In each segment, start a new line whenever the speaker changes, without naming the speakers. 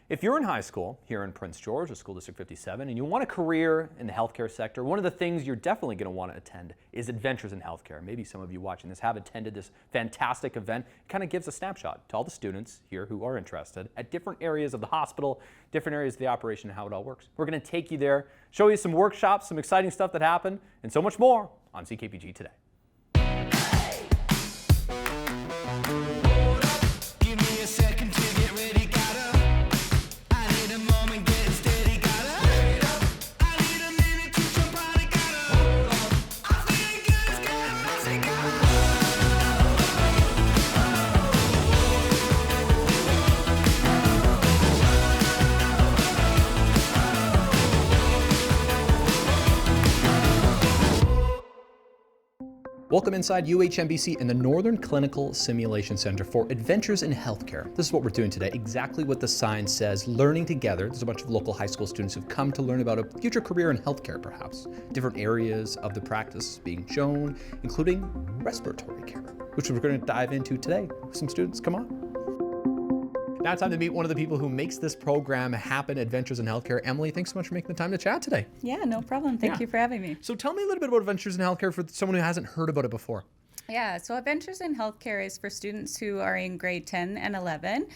If you're in high school here in Prince George or School District 57 and you want a career in the healthcare sector, one of the things you're definitely going to want to attend is Adventures in Healthcare. Maybe some of you watching this have attended this fantastic event. It kind of gives a snapshot to all the students here who are interested at different areas of the hospital, different areas of the operation, and how it all works. We're going to take you there, show you some workshops, some exciting stuff that happened, and so much more on CKPG Today. Welcome inside UHNBC and the Northern Clinical Simulation Center for Adventures in Healthcare. This is what we're doing today, exactly what the sign says, learning together. There's a bunch of local high school students who've come to learn about a future career in healthcare, perhaps. Different areas of the practice being shown, including respiratory care, which we're going to dive into today with some students. Come on. Now it's time to meet one of the people who makes this program happen, Adventures in Healthcare. Emily, thanks so much for making the time to chat today.
Yeah, no problem. Thank you for having me.
So tell me a little bit about Adventures in Healthcare for someone who hasn't heard about it before.
Yeah, so Adventures in Healthcare is for students who are in grade 10 and 11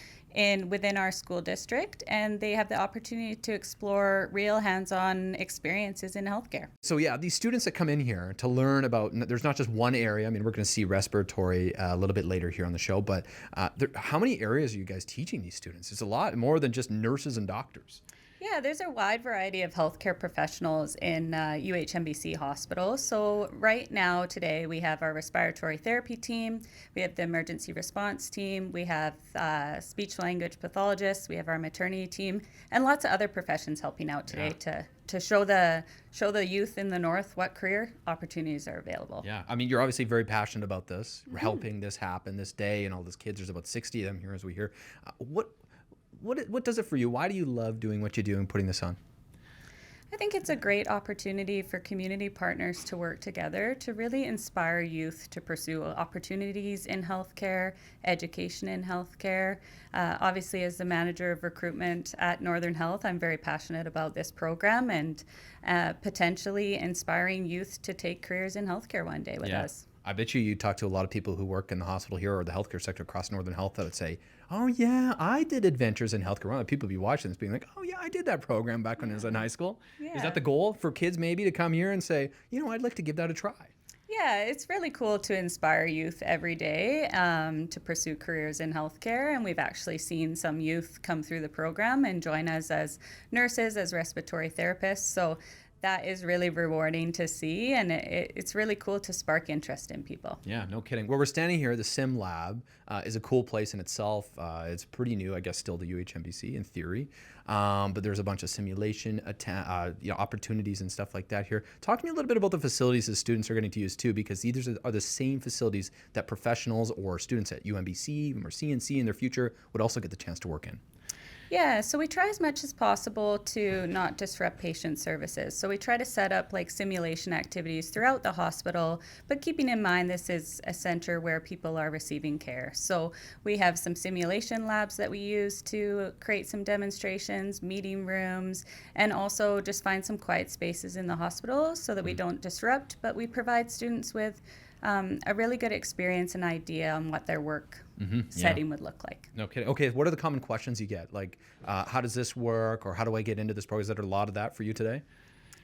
within our school district, and they have the opportunity to explore real hands-on experiences in healthcare.
So yeah, these students that come in here to learn about, there's not just one area. I mean, we're going to see respiratory a little bit later here on the show, but how many areas are you guys teaching these students? It's a lot more than just nurses and doctors.
Yeah, there's a wide variety of healthcare professionals in UHNBC hospitals. So right now, today, we have our respiratory therapy team, we have the emergency response team, we have speech language pathologists, we have our maternity team, and lots of other professions helping out today to show the youth in the North what career opportunities are available.
Yeah, I mean, you're obviously very passionate about this, helping this happen this day, and all these kids. There's about 60 of them here as we hear. What does it for you? Why do you love doing what you do and putting this on?
I think it's a great opportunity for community partners to work together to really inspire youth to pursue opportunities in healthcare, education in healthcare. Obviously, as the manager of recruitment at Northern Health, I'm very passionate about this program and potentially inspiring youth to take careers in healthcare one day with us.
I bet you talk to a lot of people who work in the hospital here or the healthcare sector across Northern Health that would say, oh yeah, I did Adventures in Healthcare. One of the people be watching this being like, oh yeah, I did that program back when I was in high school. Yeah. Is that the goal for kids maybe to come here and say, you know, I'd like to give that a try?
Yeah, it's really cool to inspire youth every day to pursue careers in healthcare. And we've actually seen some youth come through the program and join us as nurses, as respiratory therapists. So that is really rewarding to see, and it's really cool to spark interest in people.
Yeah, no kidding. Well, we're standing here. The Sim Lab is a cool place in itself. It's pretty new, I guess, still to UHNBC in theory, but there's a bunch of simulation opportunities and stuff like that here. Talk to me a little bit about the facilities the students are getting to use too, because these are the same facilities that professionals or students at UMBC or CNC in their future would also get the chance to work in.
Yeah, so we try as much as possible to not disrupt patient services. So we try to set up like simulation activities throughout the hospital, but keeping in mind this is a center where people are receiving care. So we have some simulation labs that we use to create some demonstrations, meeting rooms, and also just find some quiet spaces in the hospital so that we don't disrupt, but we provide students with a really good experience and idea on what their work setting would look like.
No kidding. Okay, what are the common questions you get? Like, how does this work, or how do I get into this program? Is there a lot of that for you today?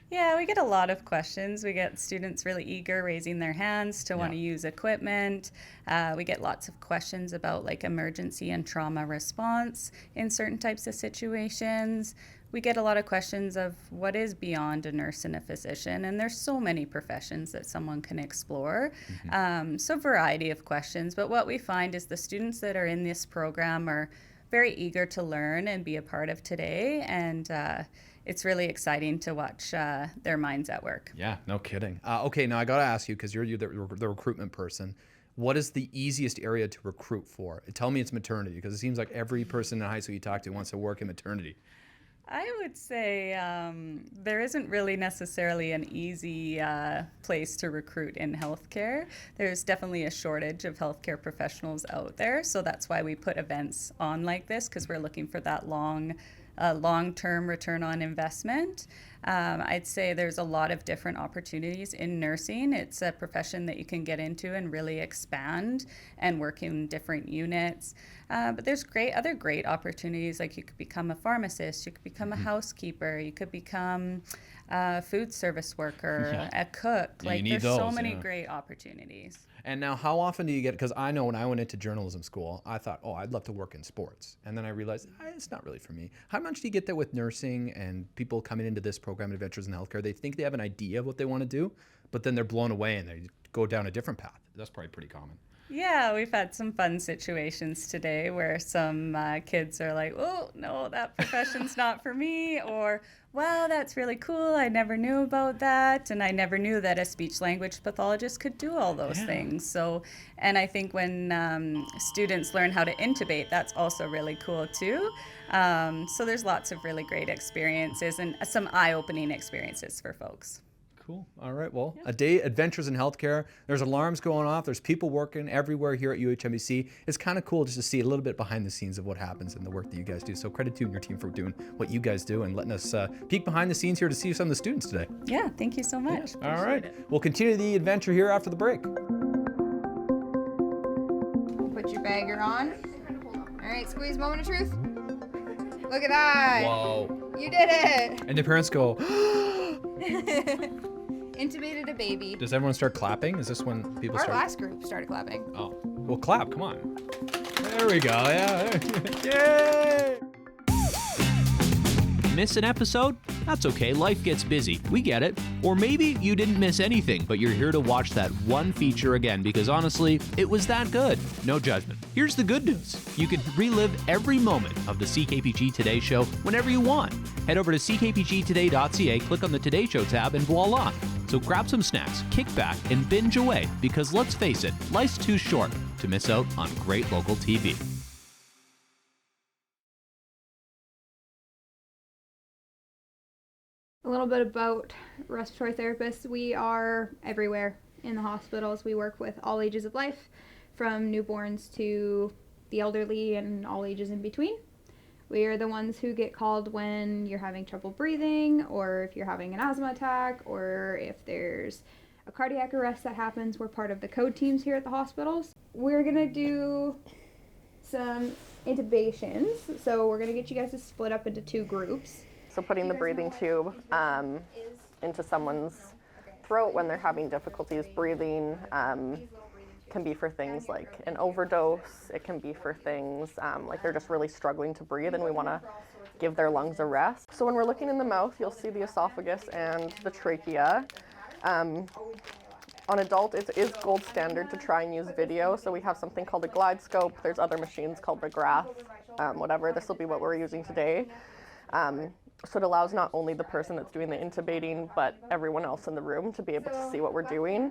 Yeah, we get a lot of questions. We get students really eager, raising their hands to want to use equipment. We get lots of questions about like emergency and trauma response in certain types of situations. We get a lot of questions of what is beyond a nurse and a physician, and there's so many professions that someone can explore. So a variety of questions, but what we find is the students that are in this program are very eager to learn and be a part of today, and it's really exciting to watch their minds at work.
Yeah, no kidding. Okay, now I got to ask you, because you're the recruitment person, what is the easiest area to recruit for? Tell me it's maternity, because it seems like every person in high school you talk to wants to work in maternity.
I would say there isn't really necessarily an easy place to recruit in healthcare. There's definitely a shortage of healthcare professionals out there, so that's why we put events on like this, because we're looking for that long-term return on investment. I'd say there's a lot of different opportunities in nursing. It's a profession that you can get into and really expand and work in different units. But there's other great opportunities, like you could become a pharmacist, you could become a housekeeper, you could become a food service worker, a cook.
Yeah,
like there's
those,
so many great opportunities.
And now how often do you get, because I know when I went into journalism school, I thought, oh, I'd love to work in sports. And then I realized, it's not really for me. How much do you get that with nursing and people coming into this program, Adventures in Healthcare? They think they have an idea of what they want to do, but then they're blown away and they go down a different path. That's probably pretty common.
Yeah, we've had some fun situations today where some kids are like, oh, no, that profession's not for me, or, wow, that's really cool, I never knew about that, and I never knew that a speech-language pathologist could do all those things. So, and I think when students learn how to intubate, that's also really cool too. So there's lots of really great experiences and some eye-opening experiences for folks.
Cool. All right. Well, a day Adventures in Healthcare. There's alarms going off. There's people working everywhere here at UHNBC. It's kind of cool just to see a little bit behind the scenes of what happens and the work that you guys do. So credit to you and your team for doing what you guys do and letting us peek behind the scenes here to see some of the students today.
Yeah. Thank you so much.
Yeah. All right. We'll continue the adventure here after the break.
Put your bagger on. All right. Squeeze. Moment of truth. Look at that.
Whoa.
You did it.
And the parents go,
Intubated a baby.
does everyone start clapping? Is this when people
Our
start?
last group started clapping.
Oh, well, clap. Come on. There we go. Yeah. Yay!
Miss an episode? That's okay, life gets busy. We get it. Or maybe you didn't miss anything, but you're here to watch that one feature again because honestly, it was that good. No judgment. Here's the good news. You can relive every moment of the CKPG Today Show whenever you want. Head over to ckpgtoday.ca, click on the Today Show tab, and voila. So grab some snacks, kick back, and binge away because let's face it, life's too short to miss out on great local TV.
A little bit about respiratory therapists. We are everywhere in the hospitals. We work with all ages of life, from newborns to the elderly and all ages in between. We are the ones who get called when you're having trouble breathing, or if you're having an asthma attack, or if there's a cardiac arrest that happens. We're part of the code teams here at the hospitals. We're going to do some intubations. So we're going to get you guys to split up into two groups.
So putting the breathing tube into someone's throat when they're having difficulties breathing can be for things like an overdose. It can be for things like they're just really struggling to breathe and we want to give their lungs a rest. So when we're looking in the mouth, you'll see the esophagus and the trachea. On adult, it is gold standard to try and use video. So we have something called a glide scope. There's other machines called the graph, whatever. This will be what we're using today. So it allows not only the person that's doing the intubating, but everyone else in the room to be able to see what we're doing,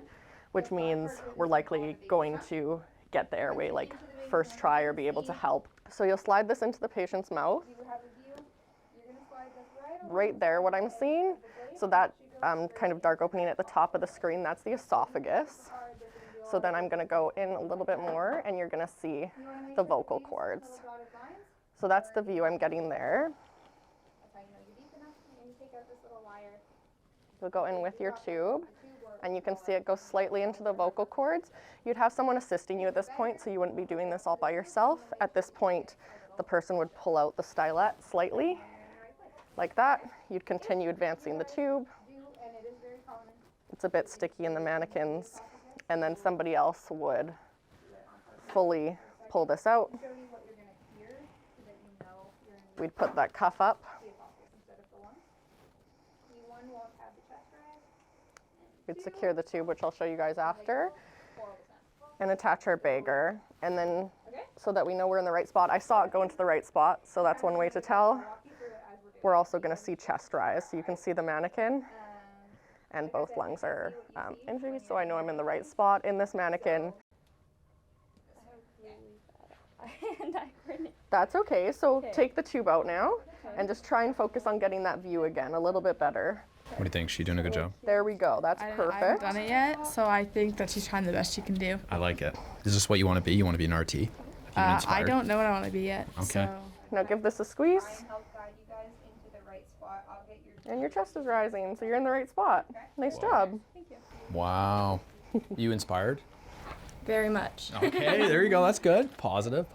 which means we're likely going to get the airway like first try or be able to help. So you'll slide this into the patient's mouth. Right there, what I'm seeing. So that kind of dark opening at the top of the screen, that's the esophagus. So then I'm going to go in a little bit more and you're going to see the vocal cords. So that's the view I'm getting there. You'll go in with your tube and you can see it go slightly into the vocal cords. You'd have someone assisting you at this point, so you wouldn't be doing this all by yourself. At this point, the person would pull out the stylet slightly, like that. You'd continue advancing the tube. It's a bit sticky in the mannequins. And then somebody else would fully pull this out. We'd put that cuff up. We'd secure the tube, which I'll show you guys after, and attach our bagger, and then so that we know we're in the right spot. I saw it go into the right spot, so that's one way to tell. We're also going to see chest rise, so you can see the mannequin, and both lungs are injured, so I know I'm in the right spot in this mannequin. That's okay, so take the tube out now, and just try and focus on getting that view again a little bit better.
What do you think? She doing a good job?
There we go. That's
I haven't
perfect.
done it yet, so I think that she's trying the best she can do.
I like it. Is this what you want to be? You want to be an RT? Like, even
I
inspired?
don't know what I want to be yet.
Okay.
So.
Now give this a squeeze. And your chest is rising, so you're in the right spot. Nice job.
Wow. You inspired?
Very much.
Okay, there you go. That's good. Positive.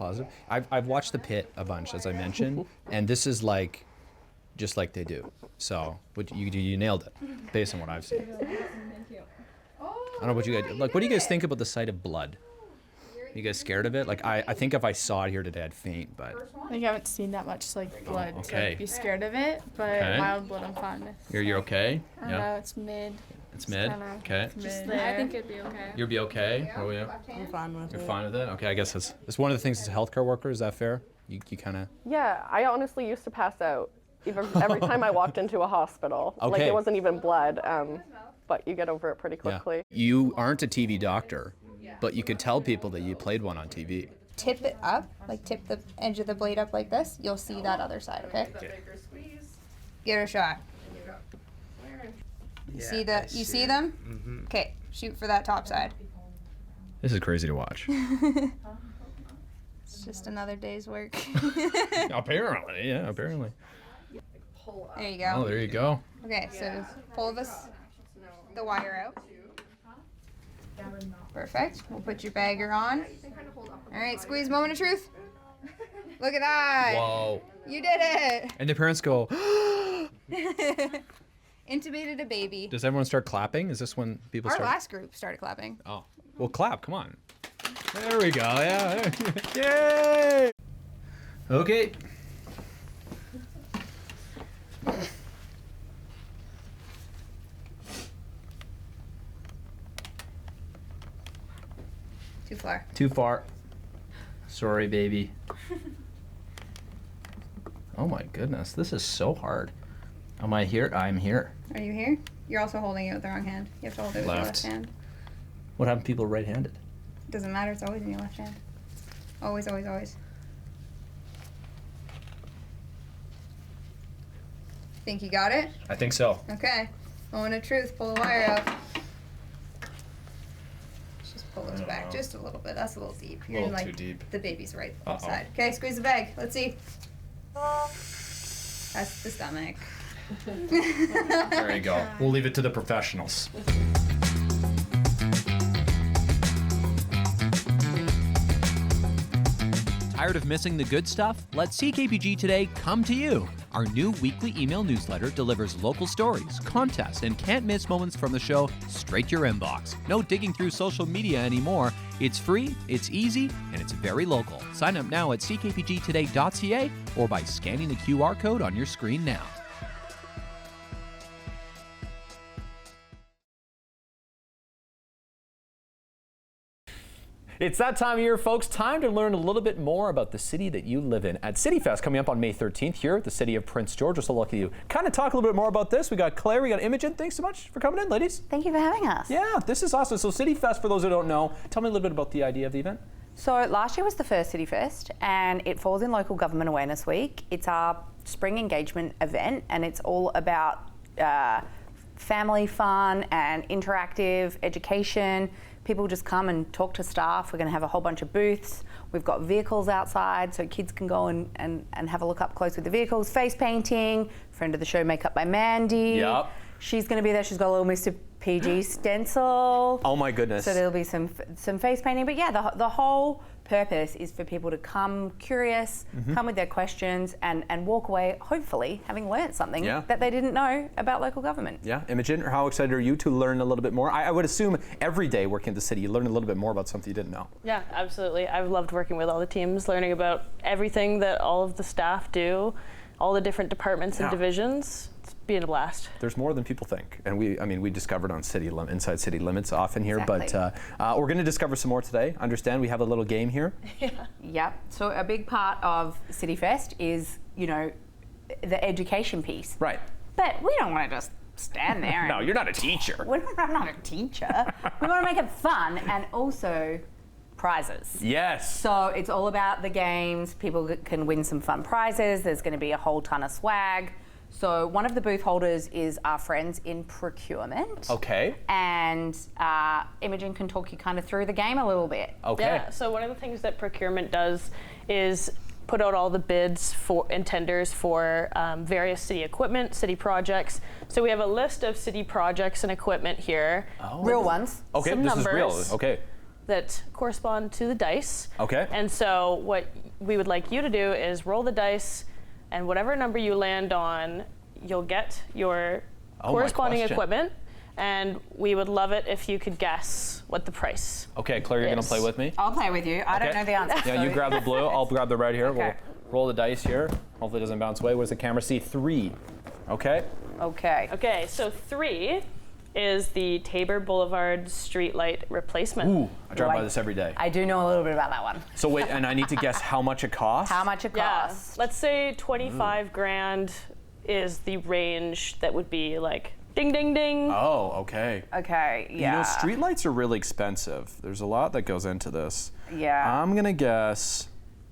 I've watched The Pit a bunch, as I mentioned, and this is like, just like they do. So, you nailed it, based on what I've seen. I don't know what you guys, like, what do you guys think about the sight of blood? You guys scared of it? Like, I think if I saw it here today, I'd faint, but.
I think I haven't seen that much like blood to
Okay.
like, be scared of it, but
Okay.
mild blood I'm fine with.
You're okay?
I don't know, it's mid.
It's mid?
kinda
Okay.
Just there. I think it'd be okay.
You'll be okay? Oh, yeah.
I'm fine with
You're
it.
fine with it? Okay, I guess it's one of the things as a healthcare worker, is that fair? You kind of.
Yeah, I honestly used to pass out every time I walked into a hospital. Like
Okay.
it wasn't even blood, but you get over it pretty
Yeah.
quickly.
You aren't a TV doctor, but you could tell people that you played one on TV.
Tip it up, like tip the edge of the blade up like this. You'll see that other side, okay? Give it a shot. You see them?
Mm-hmm.
Okay, shoot for that top side.
This is crazy to watch.
It's just another day's work.
Apparently, yeah, apparently.
There you go.
Oh, there you go.
Okay, so pull the wire out. Perfect. We'll put your bagger on. All right, squeeze, moment of truth. Look at that.
Whoa.
You did it.
And the parents go,
Intubated a baby.
does everyone start clapping? Is this when people
Our
start?
last group started clapping.
Oh, well, clap, come on. There we go, yeah. Yay! Okay.
Too far.
Too far. Sorry, baby. Oh my goodness, this is so hard. Am I here? I'm here.
Are you here? You're also holding it with the wrong hand. You have to hold it with your
Left.
left hand.
What happened to people right-handed?
Doesn't matter. It's always in your left hand. Always, always, always. Think you got it?
I think so.
Okay. Moment of truth. Pull the wire out. Just pull those back just a little bit. That's a little deep. You're
A
in,
little
like,
too deep.
the baby's right
Uh-oh.
side. Okay, squeeze the bag. Let's see. That's the stomach.
There you go. We'll leave it to the professionals.
Tired of missing the good stuff? Let CKPG Today come to you. Our new weekly email newsletter delivers local stories, contests, and can't-miss moments from the show straight to your inbox. No digging through social media anymore. It's free, it's easy, and it's very local. Sign up now at ckpgtoday.ca or by scanning the QR code on your screen now.
It's that time of year, folks. Time to learn a little bit more about the city that you live in. At CityFest coming up on May 13th here at the city of Prince George. We're so lucky to kind of talk a little bit more about this. We got Claire, we got Imogen. Thanks so much for coming in, ladies.
Thank you for having us.
Yeah, this is awesome. So CityFest, for those who don't know, tell me a little bit about the idea of the event.
So last year was the first CityFest and it falls in Local Government Awareness Week. It's our spring engagement event and it's all about family fun and interactive education. People just come and talk to staff. We're going to have a whole bunch of booths. We've got vehicles outside so kids can go and have a look up close with the vehicles. Face painting, friend of the show, Makeup by Mandy.
Yep.
She's going to be there. She's got a little Mr. PG stencil.
Oh my goodness.
So there'll be some face painting. But yeah, the whole purpose is for people to come curious, come with their questions and walk away, hopefully, having learnt something that they didn't know about local government.
Yeah, Imogen, how excited are you to learn a little bit more? I would assume every day working at the city, you learn a little bit more about something you didn't know.
Yeah, absolutely. I've loved working with all the teams, learning about everything that all of the staff do, all the different departments and divisions. It's been a blast.
There's more than people think, and we discovered on inside city limits often here,
Exactly.
but we're going to discover some more today. Understand we have a little game here.
Yep. So a big part of CityFest is, the education piece.
Right.
But we don't want to just stand there.
No, you're not a teacher.
I'm not a teacher. We want to make it fun and also prizes.
Yes.
So it's all about the games. People can win some fun prizes. There's going to be a whole ton of swag. So one of the booth holders is our friends in procurement.
Okay.
And Imogen can talk you kind of through the game a little bit.
Okay.
Yeah, so one of the things that procurement does is put out all the bids for and tenders for various city equipment, city projects. So we have a list of city projects and equipment here.
Oh.
Real ones.
Okay,
Some
this is real.
numbers.
Okay.
That correspond to the dice.
Okay.
And so what we would like you to do is roll the dice, and whatever number you land on, you'll get your corresponding equipment. And we would love it if you could guess what the price.
Okay, Claire, you're gonna play with me?
I'll play with you. I don't know the answer.
Yeah, you grab the blue, I'll grab the red here.
Okay.
We'll roll the dice here. Hopefully it doesn't bounce away. What does the camera see? 3. Okay.
Okay.
Okay, so 3 is the Tabor Boulevard streetlight replacement.
Ooh, I drive by
Like-
this every day.
I do know a little bit about that one.
So wait, and I need to guess how much it costs?
How much it
Yeah,
costs?
let's say 25 grand is the range that would be like ding, ding, ding.
Oh, okay.
Okay, yeah.
You know, streetlights are really expensive. There's a lot that goes into this.
Yeah.
I'm gonna guess.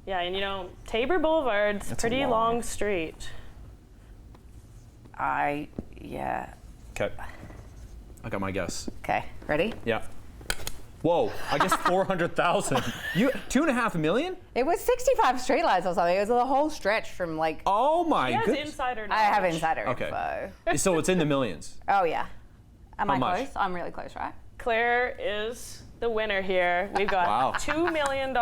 Yeah, and you know, Tabor Boulevard's a
That's
pretty
long.
long street.
Yeah.
Okay. I got my guess.
Okay, ready?
Yeah. Whoa, I guess 400,000. You 2.5 million?
It was 65 streetlights or something. It was the whole stretch from like.
Oh my
He has
goodness.
insider
I have
knowledge.
insider
Okay.
info.
So it's in the millions.
Oh yeah. Am
How
I
much?
close? I'm really close, right?
Claire is the winner here. We've got
Wow.
$2 million,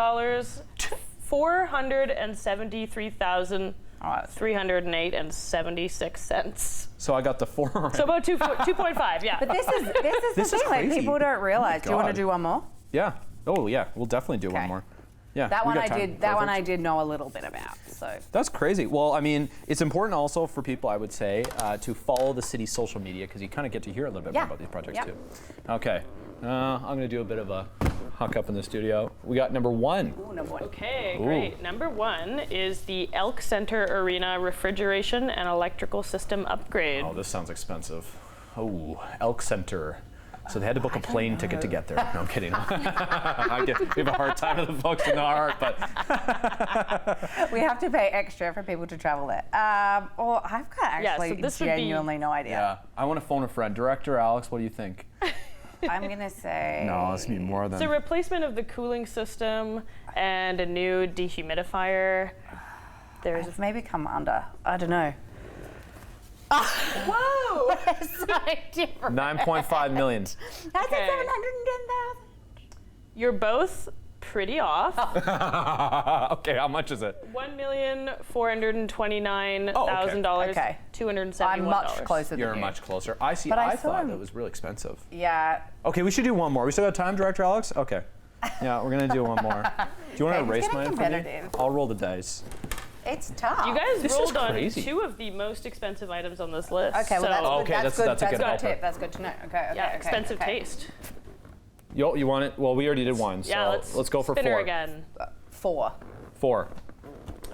473,308 and 76 cents.
So I got the 4.
So about 2.5, yeah.
But this is
This
the
is
thing. Like
crazy.
people don't realize. Do you want to
God.
do one more?
Yeah. Oh yeah. We'll definitely do one
Okay.
more. Yeah.
That
we
one
got
I
time.
did. That one I
Perfect.
did know a little bit about. So.
That's crazy. Well, I mean, it's important also for people, I would say, to follow the city's social media because you kind of get to hear a little bit more
Yeah.
about these projects
Yeah.
too. Okay. I'm going to do a bit of a huck up in the studio. We got number 1.
Ooh, number one.
Okay,
Ooh.
great. Number 1 is the Elk Center Arena refrigeration and electrical system upgrade.
Oh, this sounds expensive. Oh, Elk Center. So they had to book a plane ticket to get there. No, I'm kidding. We have a hard time with the folks in the heart, but
We have to pay extra for people to travel there. Well, I've got
Yeah, so
actually
this would be-
genuinely no idea.
yeah. I want to phone a friend. Director Alex, what do you think?
I'm gonna say.
No, it's gonna be more
It's a
than.
replacement of the cooling system and a new dehumidifier. There's
It's maybe come under. I don't know.
Whoa!
So different.
9.5 million.
That's
Okay.
710,000.
You're both pretty off.
Okay, how much is it?
$1,429,000.
Okay.
$271.
I'm much closer
You're
than you.
much closer.
But I
I
saw
thought
him-
that was really expensive.
Yeah.
Okay, we should do one more. We still got time, Director Alex? Okay. Yeah, we're gonna do one more. Do you want to
Okay,
erase
it's
mine
getting
for me?
competitive.
I'll roll the dice.
It's tough.
You guys
This is
rolled on
crazy.
2 of the most expensive items on this list.
Okay, well
so
that's good.
Okay,
That's
that's
good.
a good
That's
helper.
tip. That's good to know. Okay. Okay.
yeah,
okay,
expensive
okay.
taste.
You want it? Well, we already did one, so
Yeah,
let's go for
spinner
4.
again.
4.
4.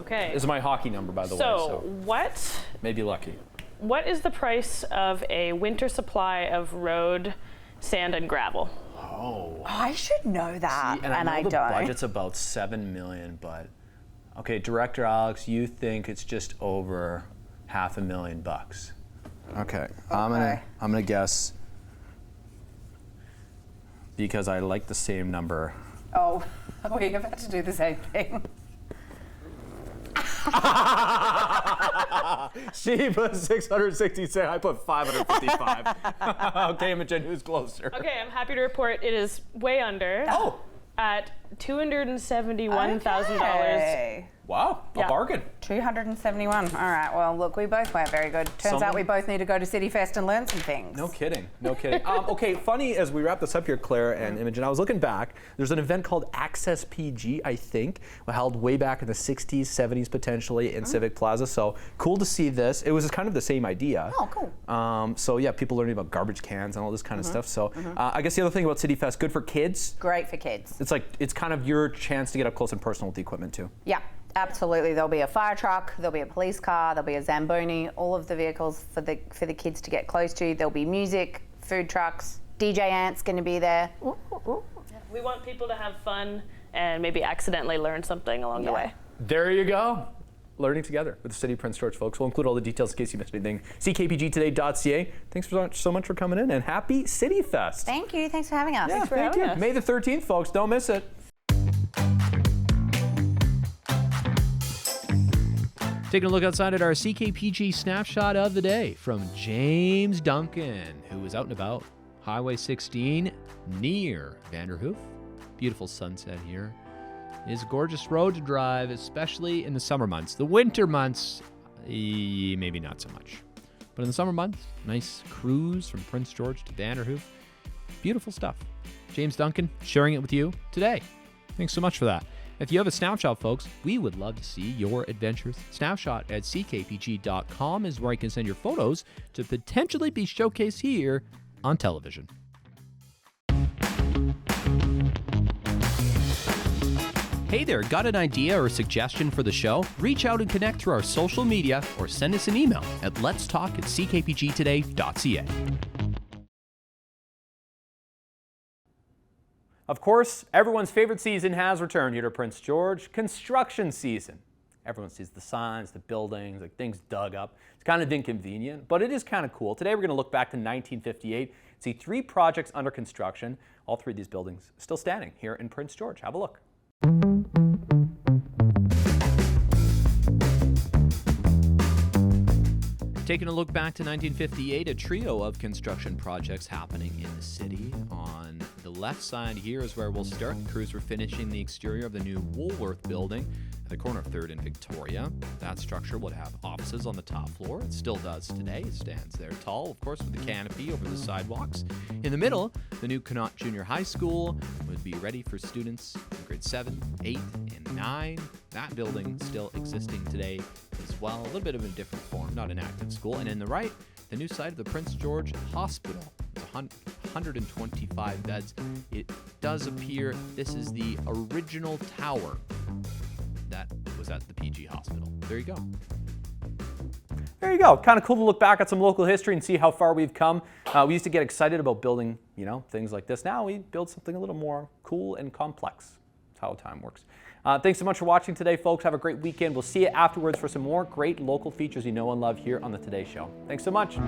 Okay.
This is my hockey number, by the way,
So
so maybe lucky.
what is the price of a winter supply of road sand and gravel?
Oh.
I should know that,
And I know the
don't.
budget's about 7 million, but okay, Director Alex, you think it's just over $500,000. Okay, I'm gonna guess because I like the same number.
Oh, we're about to do the same thing.
She put 666. I put 555. Okay, Imogen, who's closer?
Okay, I'm happy to report it is way under.
Oh,
At $271,000.
Okay.
wow, a
Yeah.
bargain.
271. All right. Well, look, we both went very good. Turns out
Someone-
we both need to go to CityFest and learn some things.
No kidding, no kidding. Okay, funny as we wrap this up here, Claire and Imogen, I was looking back. There's an event called Access PG, I think, held way back in the 60s, 70s potentially in Civic Plaza. So cool to see this. It was kind of the same idea.
Oh, cool.
So yeah, people learning about garbage cans and all this kind of stuff. So I guess the other thing about CityFest, good for kids.
Great for kids.
It's kind of your chance to get up close and personal with the equipment too.
Yeah, absolutely. There'll be a fire truck, there'll be a police car, there'll be a Zamboni, all of the vehicles for the kids to get close to. There'll be music, food trucks, DJ Ant's going to be there.
We want people to have fun and maybe accidentally learn something along the way.
There you go. Learning together with the City of Prince George, folks. We'll include all the details in case you missed anything. CKPGtoday.ca. Thanks so much for coming in, and happy CityFest.
Thank you. Thanks for having us.
Yeah,
Thanks for
thank
having
you.
us.
May the 13th, folks. Don't miss it.
Taking a look outside at our CKPG snapshot of the day from James Duncan, who is out and about. Highway 16 near Vanderhoof. Beautiful sunset here. It is a gorgeous road to drive, especially in the summer months. The winter months, maybe not so much. But in the summer months, nice cruise from Prince George to Vanderhoof. Beautiful stuff. James Duncan sharing it with you today. Thanks so much for that. If you have a snapshot, folks, we would love to see your adventures. Snapshot at ckpg.com is where you can send your photos to potentially be showcased here on television. Hey there, got an idea or suggestion for the show? Reach out and connect through our social media or send us an email at letstalk@ckpgtoday.ca.
Of course, everyone's favorite season has returned here to Prince George, construction season. Everyone sees the signs, the buildings, like things dug up. It's kind of inconvenient, but it is kind of cool. Today we're going to look back to 1958, see 3 projects under construction. All 3 of these buildings still standing here in Prince George. Have a look.
Taking a look back to 1958, a trio of construction projects happening in the city. On the left side here is where we'll start. Crews were finishing the exterior of the new Woolworth building at the corner of 3rd and Victoria. That structure would have offices on the top floor. It still does today. It stands there tall, of course, with the canopy over the sidewalks. In the middle, the new Connaught Junior High School would be ready for students in grade 7, 8, and 9. That building still existing today as well. A little bit of a different form, not an active school. And in the right, the new site of the Prince George Hospital. It's 125 beds. It does appear this is the original tower that was at the PG Hospital. There you go.
There you go. Kind of cool to look back at some local history and see how far we've come. We used to get excited about building, things like this. Now we build something a little more cool and complex. That's how time works. Thanks so much for watching today, folks. Have a great weekend. We'll see you afterwards for some more great local features you know and love here on the Today Show. Thanks so much.